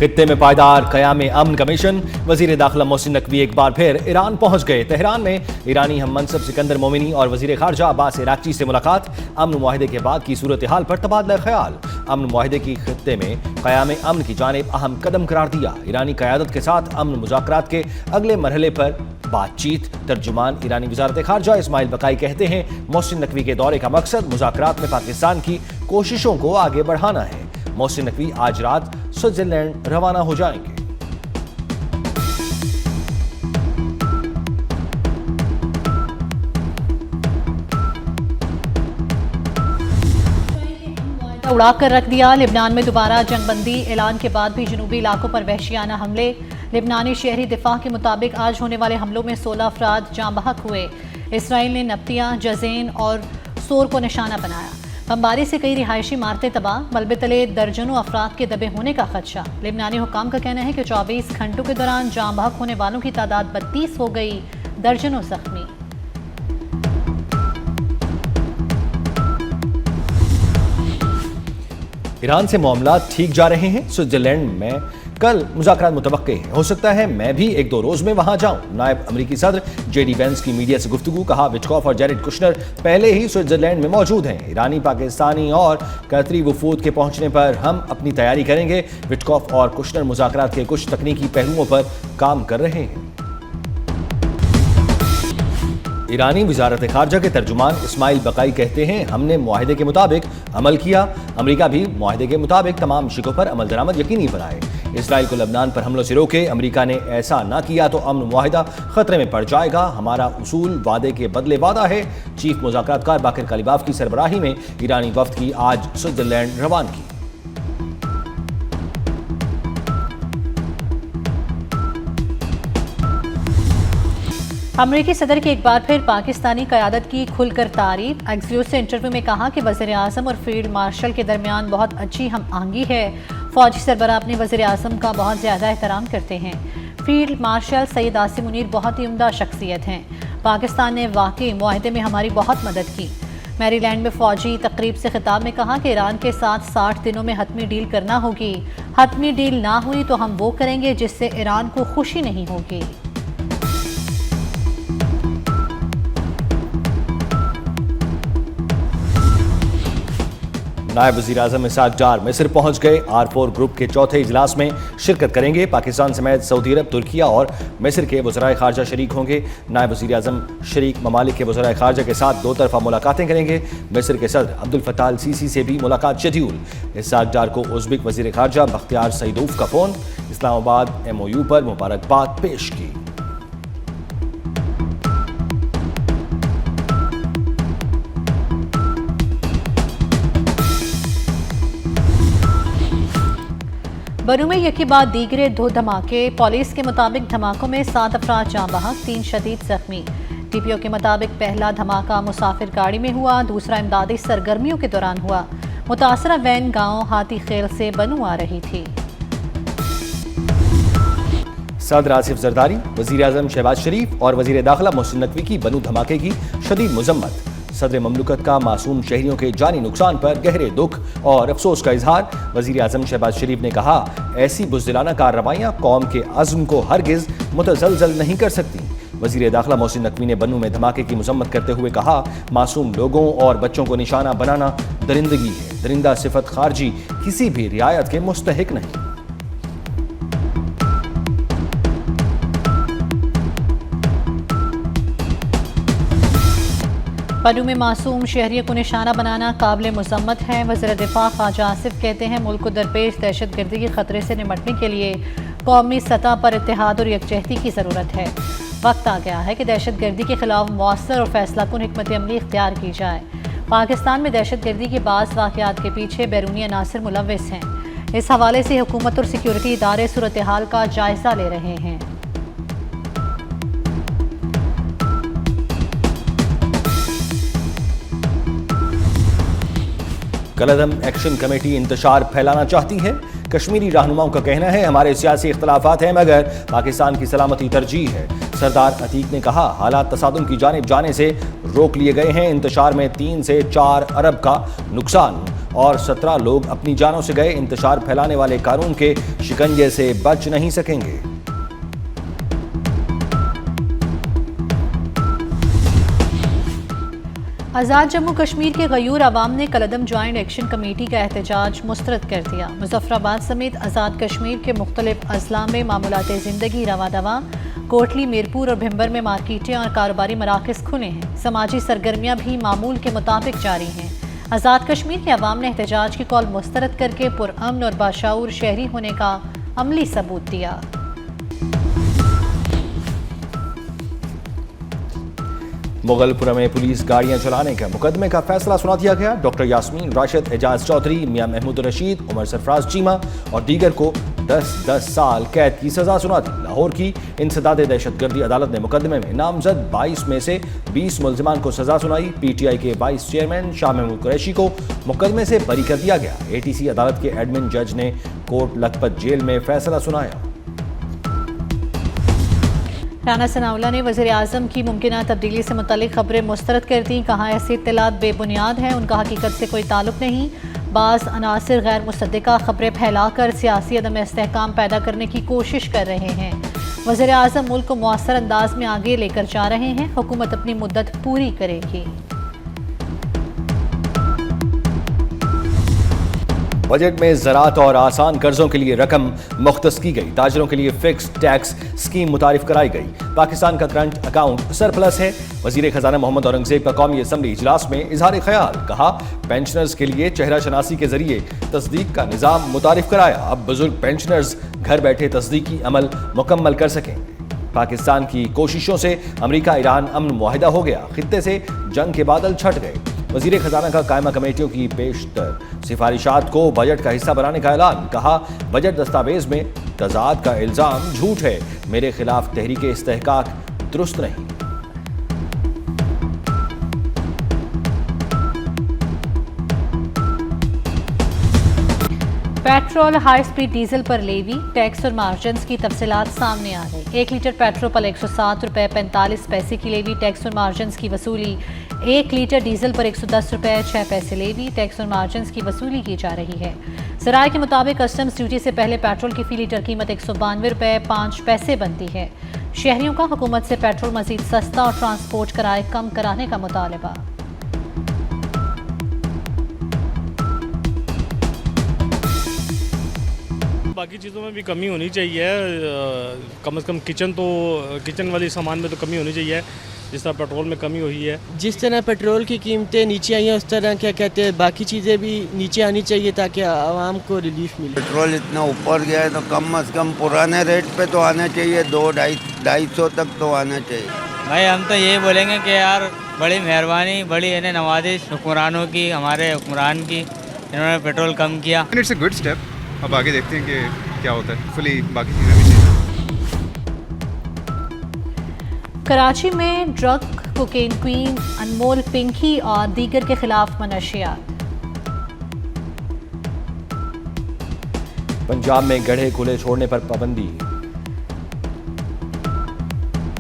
खित्ते में पायदार क़याम अमन का मिशन। वज़ीर दाखिला मोहसिन नकवी एक बार फिर ईरान पहुंच गए। तेहरान में ईरानी हम मनसब सिकंदर मोमिनी और वज़ीर ख़ारजा अब्बास इराक़ची से मुलाकात। अमन मुआहिदे के बाद की सूरत हाल पर तबादला ख्याल। अमन मुआहिदे की खित्ते में क़याम अमन की जानिब अहम कदम करार दिया। ईरानी क़यादत के साथ अमन मुज़ाकरात के अगले मरहले पर बातचीत। तर्जुमान ईरानी वज़ारत ख़ारजा इस्माइल बकाई कहते हैं, मोहसिन नकवी के दौरे का मकसद मुज़ाकरात में पाकिस्तान की कोशिशों को आगे बढ़ाना है। मोहसिन नकवी आज रात स्विट्जरलैंड रवाना हो जाएंगे। उड़ाकर रख दिया। लिबनान में दोबारा जंगबंदी ऐलान के बाद भी जनूबी इलाकों पर वहशियाना हमले। लिबनानी शहरी दिफा के मुताबिक आज होने वाले हमलों में 16 अफराद जाँ बहक हुए। इसराइल ने नब्तिया, जज़ेन और सोर को निशाना बनाया। बमबारी से कई रिहायशी इमारतें तबाह। मलबे तले दर्जनों अफराद के दबे होने का खदशा। लिबनानी हुकाम का कहना है कि 24 घंटों के दौरान जाँ बहक होने वालों की तादाद 32 हो गई, दर्जनों जख्मी। ईरान से मामला ठीक जा रहे हैं। स्विट्जरलैंड में कल मुज़ाकरात मुतवक्के हैं। हो सकता है मैं भी एक दो रोज में वहां जाऊं। नायब अमरीकी सदर जेडी वेंस की मीडिया से गुफ्तगू। कहा, विटकॉफ और जैरेड कुशनर पहले ही स्विट्जरलैंड में मौजूद हैं। ईरानी, पाकिस्तानी और कतरी वफूद के पहुंचने पर हम अपनी तैयारी करेंगे। विटकॉफ और कुशनर मुज़ाकरात के कुछ तकनीकी पहलुओं पर काम कर रहे हैं। ईरानी वज़ारत ख़ारजा के तर्जुमान इस्माइल बकाई कहते हैं, हमने मुआहिदे के मुताबिक अमल किया। अमरीका भी मुआहिदे के मुताबिक तमाम शिकों पर अमल दरामद यकीनी बनाए। इसराइल को लबनान पर हमलों से रोके। अमरीका ने ऐसा ना किया तो अमन मुआहिदा खतरे में पड़ जाएगा। हमारा उसूल वादे के बदले वादा है। चीफ मुज़ाकरातकार बाकिर कालिबाफ की सरबराही में ईरानी वफ्द की आज स्विट्जरलैंड रवानगी। अमरीकी सदर की एक बार फिर पाकिस्तानी क़यादत की खुलकर तारीफ। एक्सियोस से इंटरव्यू में कहा कि वज़ीर आज़म और फील्ड मार्शल के दरमियान बहुत अच्छी हम आहंगी है। फ़ौजी सरबराह अपने वज़ीर आज़म का बहुत ज़्यादा एहतराम करते हैं। फील्ड मार्शल सैयद आसिम मुनीर बहुत ही उम्दा शख्सियत हैं। पाकिस्तान ने वाकई मुआहिदे में हमारी बहुत मदद की। मैरीलैंड में फ़ौजी तकरीब से खिताब में कहा कि ईरान के साथ 60 दिनों में हतमी डील करना होगी। हतमी डील ना हुई तो हम वो करेंगे जिससे ईरान को खुशी नहीं होगी। नायब वज़ीर आज़म इसाक डार मिस्र पहुंच गए। R4 ग्रुप के चौथे इजलास में शिरकत करेंगे। पाकिस्तान समेत सऊदी अरब, तुर्किया और मिस्र के वज़राए ख़ारजा शरीक होंगे। नायब वज़ीर आज़म शरीक ममालिक के वज़राए ख़ारजा के साथ दो तरफ़ा मुलाकातें करेंगे। मिस्र के सदर अब्दुल फ़त्ताह अल सीसी से भी मुलाकात शेड्यूल। इसाक डार को उज़्बेक वज़ीर ख़ारजा बख्तियार सईदोव का फ़ोन। इस्लामाबाद MOU पर मुबारकबाद पेश की। बरू में यकी बाद दीगरे 2 धमाके। पुलिस के मुताबिक धमाकों में 7 अफराद जाँ बहक, 3 शदीद जख्मी। TPO के मुताबिक पहला धमाका मुसाफिर गाड़ी में हुआ, दूसरा इमदादी सरगर्मियों के दौरान हुआ। मुतासरा वैन गांव हाथी खेल से बनू आ रही थी। सदर आसिफ जरदारी, वज़ीर आज़म शहबाज शरीफ और वज़ीर दाखिला मोहसिन नकवी की बनू धमाके की शदीद मजम्मत। सदर ममलुकत का मासूम शहरियों के जानी नुकसान पर गहरे दुख और अफसोस का इजहार। वज़ीर आज़म शहबाज शरीफ ने कहा, ऐसी बुज़दिलाना कार्रवाइयाँ कौम के अज़्म को हरगिज़ मुतज़लज़ल नहीं कर सकती। वज़ीर दाखिला मोहसिन नकवी ने बनू में धमाके की मजम्मत करते हुए कहा, मासूम लोगों और बच्चों को निशाना बनाना दरिंदगी है। दरिंदा सिफत खारजी किसी भी रियायत के मुस्तहिक नहीं। बनू में मासूम शहरियों को निशाना बनाना काबिल मज़म्मत है। वज़ीर दिफा ख्वाजा आसिफ कहते हैं, मुल्क को दरपेश दहशतगर्दी के खतरे से निपटने के लिए कौमी सतह पर इत्तेहाद और यकजहती की ज़रूरत है। वक्त आ गया है कि दहशतगर्दी के खिलाफ मौसर और फैसलाकुन हिकमत अमली इख्तियार की जाए। पाकिस्तान में दहशतगर्दी के बाज़ वाक़यात के पीछे बैरूनी अनासर मुलव्विस हैं। इस हवाले से हुकूमत और सिक्योरिटी इदारे सूरत हाल का जायज़ा ले रहे हैं। कलअदम एक्शन कमेटी इंतशार फैलाना चाहती है। कश्मीरी रहनुमाओं का कहना है, हमारे सियासी इख्तलाफात हैं मगर पाकिस्तान की सलामती तरजीह है। सरदार अतीक ने कहा, हालात तसादुम की जानिब जाने से रोक लिए गए हैं। इंतशार में 3 से 4 अरब का नुकसान और 17 लोग अपनी जानों से गए। इंतशार फैलाने वाले कानून के शिकंजे से बच नहीं सकेंगे। आज़ाद जम्मू कश्मीर के गयूर आवाम ने कलअदम ज्वाइंट एक्शन कमेटी का एहतजाज मुस्तरद कर दिया। मुजफ्फराबाद समेत आज़ाद कश्मीर के मुख्तलिफ अजला में मामूलात ज़िंदगी रवा दवा। कोटली, मीरपुर और भिम्बर में मार्केटें और कारोबारी मराकज़ खुले हैं। समाजी सरगर्मियाँ भी मामूल के मुताबिक जारी हैं। आज़ाद कश्मीर के अवाम ने एहतजाज की कॉल मुस्तरद करके पुरअमन और बाशऊर शहरी होने का अमली सबूत दिया। मुगलपुरा में पुलिस गाड़ियां चलाने का मुकदमे का फैसला सुना दिया गया। डॉक्टर यास्मीन, राशिद, एजाज चौधरी, मियां महमूद रशीद, उमर सरफराज चीमा और दीगर को 10-10 साल कैद की सजा सुना दी। लाहौर की इंसदाद दहशतगर्दी अदालत ने मुकदमे में नामजद 22 में से 20 मुल्जिमान को सजा सुनाई। PTI के वाइस चेयरमैन शाह महमूद कुरैशी को मुकदमे से बरी कर दिया गया। ATC अदालत के एडमिन जज ने कोट लखपत जेल में फैसला सुनाया। राना सनाउल्लाह ने वज़ीर आज़म की मुमकिना तब्दीली से मुतल्लिक़ खबरें मुस्तरद कर दी। कहा ऐसी इत्तलात बेबुनियाद हैं, उनका हकीकत से कोई ताल्लुक नहीं। बाज़ अनासिर गैर मुसद्दिक़ा खबरें फैलाकर सियासी अदम इस्तेहकाम पैदा करने की कोशिश कर रहे हैं। वज़ीर आज़म मुल्क को मौसर अंदाज में आगे लेकर जा रहे हैं। हुकूमत अपनी मुद्दत पूरी करेगी। बजट में ज़राअत और आसान कर्जों के लिए रकम मुख्तस की गई। ताजरों के लिए फिक्स टैक्स स्कीम मुतारिफ कराई गई। पाकिस्तान का करंट अकाउंट सरप्लस है। वज़ीर खजाना मोहम्मद औरंगज़ेब का कौमी असम्बली इजलास में इजहार ख्याल। कहा पेंशनर्स के लिए चेहरा शनासी के जरिए तस्दीक का निज़ाम मुतारिफ कराया। अब बुजुर्ग पेंशनर्स घर बैठे तस्दीकी अमल मुकम्मल कर सकेंगे। पाकिस्तान की कोशिशों से अमरीका ईरान अमन मुआहिदा हो गया। खित्ते से जंग के बादल छट गए। वज़ीर खजाना का कायमा कमेटियों की पेशतर सिफारिशात को बजट का हिस्सा बनाने का ऐलान। कहा बजट दस्तावेज में तजाद का इल्ज़ाम झूठ है। मेरे खिलाफ तहरीक इस्तेहकाक दुरुस्त नहीं। पेट्रोल, हाई स्पीड डीजल पर लेवी, टैक्स और मार्जिन्स की तफसीलात सामने आ गई। 1 लीटर पेट्रोल पर 107 रुपये 45 पैसे की लेवी, टैक्स और मार्जिन्स की वसूली। 1 लीटर डीजल पर 110 रुपये 6 पैसे लेवी, टैक्स और मार्जिन्स की वसूली की जा रही है। ज़राए के मुताबिक कस्टम्स ड्यूटी से पहले पेट्रोल की फ़ी लीटर कीमत 192 रुपये 5 पैसे बनती है। शहरियों का हुकूमत से पेट्रोल मज़ीद सस्ता और ट्रांसपोर्ट किराए कम कराने का मुतालबा। बाकी चीज़ों में भी कमी होनी चाहिए। कम से कम किचन वाली सामान में तो कमी होनी चाहिए, जिस तरह पेट्रोल में कमी हुई है। जिस तरह पेट्रोल की कीमतें नीचे आई हैं उस तरह क्या कहते हैं बाकी चीज़ें भी नीचे आनी चाहिए ताकि आवाम को रिलीफ मिले। पेट्रोल इतना ऊपर गया है तो कम से कम पुराने रेट पे तो आना चाहिए, 200-250 तक तो आना चाहिए। भाई हम तो यही बोलेंगे कि यार बड़ी मेहरबानी, बड़ी इन्हें नवाजिश हुक्मरानों की, हमारे हुक्मरान की, इन्होंने पेट्रोल कम किया। It's a good step. अब आगे देखते हैं कि क्या होता है। फुली बाकी चीज़ें भी चाहिए। कराची में ड्रग कोकेन क्वीन अनमोल पिंकी और दीगर के खिलाफ मनशियात। पंजाब में गड्ढे खुले छोड़ने पर पाबंदी।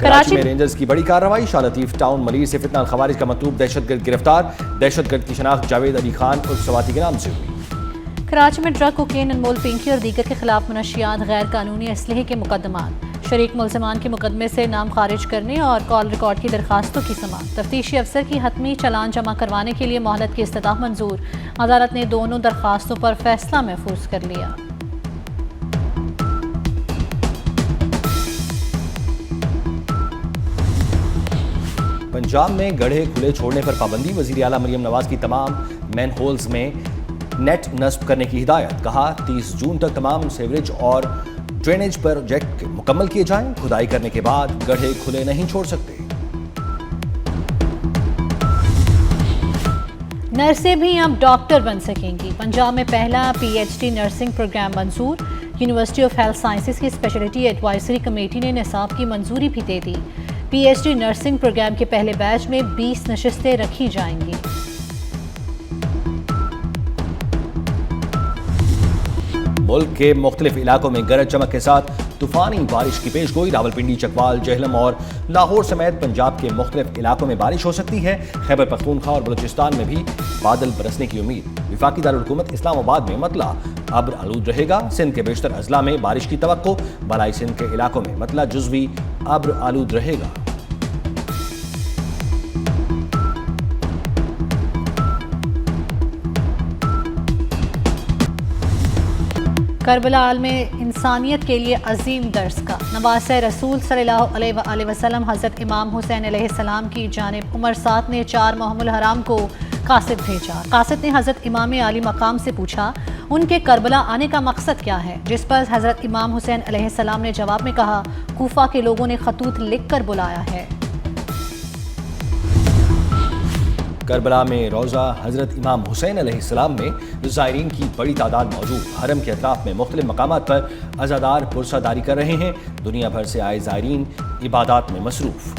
कराची में रेंजर्स की बड़ी कार्रवाई। शाह लतीफ टाउन मलिर से फितना खवारिज का मतलूब दहशतगर्द गिरफ्तार। दहशतगर्द की शनाख्त जावेद अली खान उर्फ सवाती के नाम से हुई। कराची में ड्रग कोकेन अनमोल पिंकी और दीगर के खिलाफ मनशियात, गैर कानूनी असलहे के मुकदमात, शरीक मुल्ज़िमान के मुकदमे से नाम खारिज करने और कॉल रिकॉर्ड की दरखास्तों की समाअत। तफ्तीशी अफसर की हतमी चालान जमा करवाने के लिए मोहलत की इस्तदा मंजूर। अदालत ने दोनों दरखास्तों पर फैसला महफूज कर लिया। पंजाब में गड्ढे खुले छोड़ने पर पाबंदी। वज़ीर आला मरियम नवाज की तमाम मैन होल्स में नेट नस्ब करने की हिदायत। कहा 30 जून तक तमाम सीवरेज और ड्रेनेज प्रोजेक्ट मुकम्मल किए जाएं। खुदाई करने के बाद गड्ढे खुले नहीं छोड़ सकते। नर्सें भी अब डॉक्टर बन सकेंगी। पंजाब में पहला PhD नर्सिंग प्रोग्राम मंजूर। यूनिवर्सिटी ऑफ हेल्थ साइंसेज की स्पेशलिटी एडवाइजरी कमेटी ने निसाब की मंजूरी भी दे दी। PhD नर्सिंग प्रोग्राम के पहले बैच में 20 नशिस्तें रखी जाएंगी। मुल्क के मुख्तलिफ इलाकों में गरज चमक के साथ तूफानी बारिश की पेशगोई। रावलपिंडी, चकवाल, जेहलम और लाहौर समेत पंजाब के मुख्तलिफ इलाकों में बारिश हो सकती है। खैबर पख्तूनख्वा और बलूचिस्तान में भी बादल बरसने की उम्मीद। वफाकी दारुल हुकूमत इस्लामाबाद में मतला अब्र आलूद रहेगा। सिंध के बेशतर अजला में बारिश की तवक्को। बलाई सिंध के इलाकों में मतला जुज़वी अब्र आलूद रहेगा। करबला में इंसानियत के लिए अजीम दर्स का नवासे रसूल सल्लल्लाहु अलैहि वसल्लम हज़रत इमाम हुसैन अलैहिस्सलाम की जानिब उमर सात ने 4 मुहर्रम हराम को कासिद भेजा। कासिद ने हज़रत इमाम आली मकाम से पूछा उनके करबला आने का मकसद क्या है, जिस पर हज़रत इमाम हुसैन अलैहिस्सलाम ने जवाब में कहा, कूफा के लोगों ने खतूत लिख कर बुलाया है। करबला में रोज़ा हज़रत इमाम हुसैन अलैहिस्सलाम में ज़ायरीन की बड़ी तादाद मौजूद। हरम के अतराफ में मुख्तलिफ मकामात पर अज़ादार पुरसादारी कर रहे हैं। दुनिया भर से आए ज़ायरीन इबादत में मसरूफ़।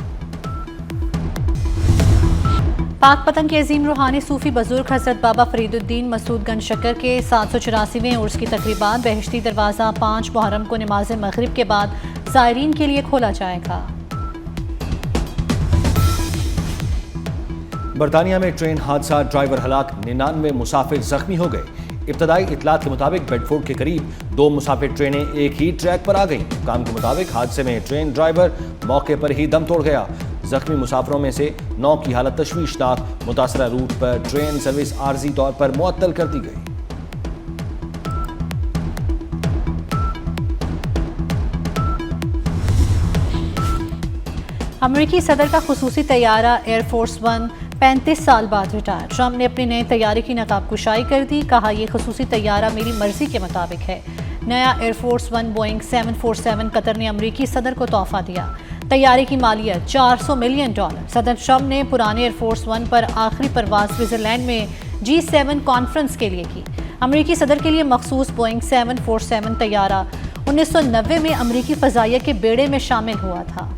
पाक पतन के अजीम रूहानी सूफ़ी बुज़ुर्ग हज़रत बाबा फरीदुद्दीन मसूद गंज शक्कर के 784वें उर्स की तकरीबात बहश्ती दरवाज़ा 5 मुहर्रम को नमाज मगरिब के बाद ज़ायरीन के लिए खोला जाएगा। बरतानिया में ट्रेन हादसा, ड्राइवर हलाक, 99 मुसाफिर जख्मी हो गए। इब्तदाई इतलात के मुताबिक बेडफोर्ड के करीब 2 मुसाफिर ट्रेनें एक ही ट्रैक पर आ गईं। हुकाम के मुताबिक हादसे में ट्रेन ड्राइवर मौके पर ही दम तोड़ गया। जख्मी मुसाफिरों में से 9 की हालत तशवीशनाक। मुतासरा रूट पर ट्रेन सर्विस आर्जी तौर पर मुअत्तल कर दी गई। अमेरिकी सदर का खुसूसी तैयारा एयरफोर्स 1 35 साल बाद रिटायर। ट्रंप ने अपनी नए तैयारे की नकाबकुशाई कर दी। कहा, यह खुसूसी तैयारा मेरी मर्जी के मुताबिक है। नया एयरफोर्स 1 बोइंग 747 कतर ने अमेरिकी सदर को तोहफा दिया। तैयारे की मालियत $400 मिलियन। सदर ट्रंप ने पुराने एयरफोर्स 1 पर आखिरी परवाज स्विट्जरलैंड में G7 कॉन्फ्रेंस के लिए की। अमेरिकी सदर के लिए मखसूस बोइंग 747 तैयारा 1990 में अमेरिकी फ़ज़ाइया के बेड़े में शामिल हुआ था।